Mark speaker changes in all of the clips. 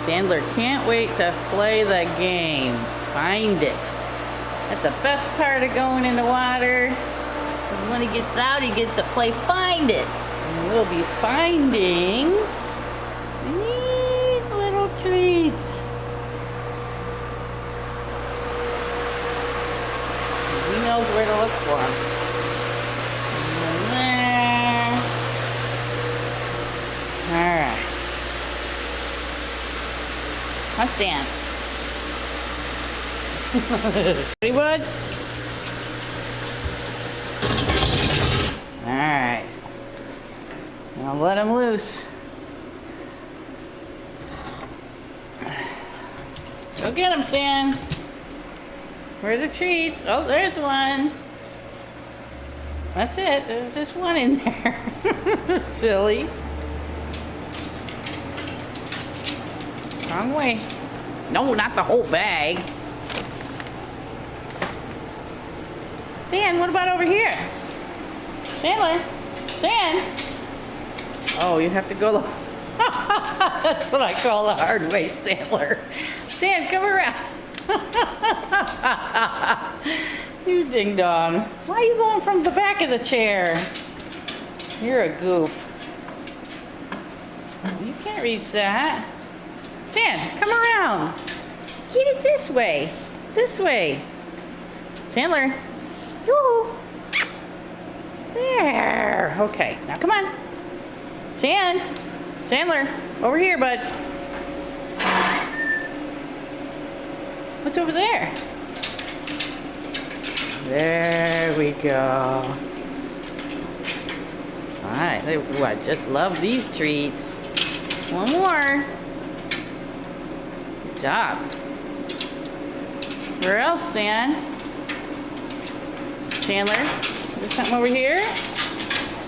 Speaker 1: Sandler can't wait to play the game. Find it. That's the best part of going in the water. Because when he gets out, he gets to play Find It. And we'll be finding these little treats. He knows where to look for them. Alright. Let's stand. Ready, bud? Alright. Now let him loose. Go get him, Sam. Where are the treats? Oh, there's one. That's it. There's just one in there. Silly. Wrong way. No, not the whole bag. Sand, what about over here? Sandler? Sand? Oh, you have to go the... That's what I call the hard way, Sandler. Sand, come around. You ding dong. Why are you going from the back of the chair? You're a goof. You can't reach that. Sand, come around. Get it this way. This way. Sandler. Yoo-hoo. There. Okay, now come on. Sandler, over here, bud. What's over there? There we go. Alright, ooh, I just love these treats. One more. Good job. Where else, Sandler? There's something over here?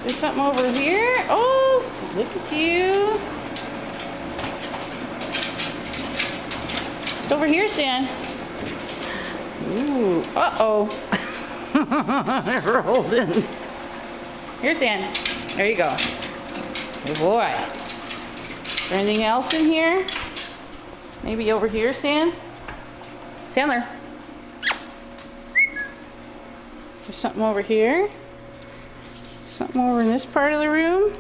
Speaker 1: There's something over here? Oh, look at you. It's over here, Sand. Ooh, uh-oh. It rolled in. Here, Sand. There you go. Good boy. Is there anything else in here? Maybe over here, Sandler? There's something over here. Something over in this part of the room.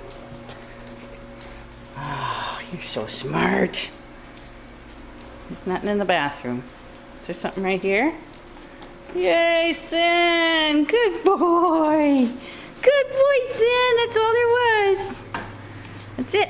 Speaker 1: Oh, you're so smart. There's nothing in the bathroom. Is there something right here? Yay, Sin! Good boy! Good boy, Sin! That's all there was. That's it.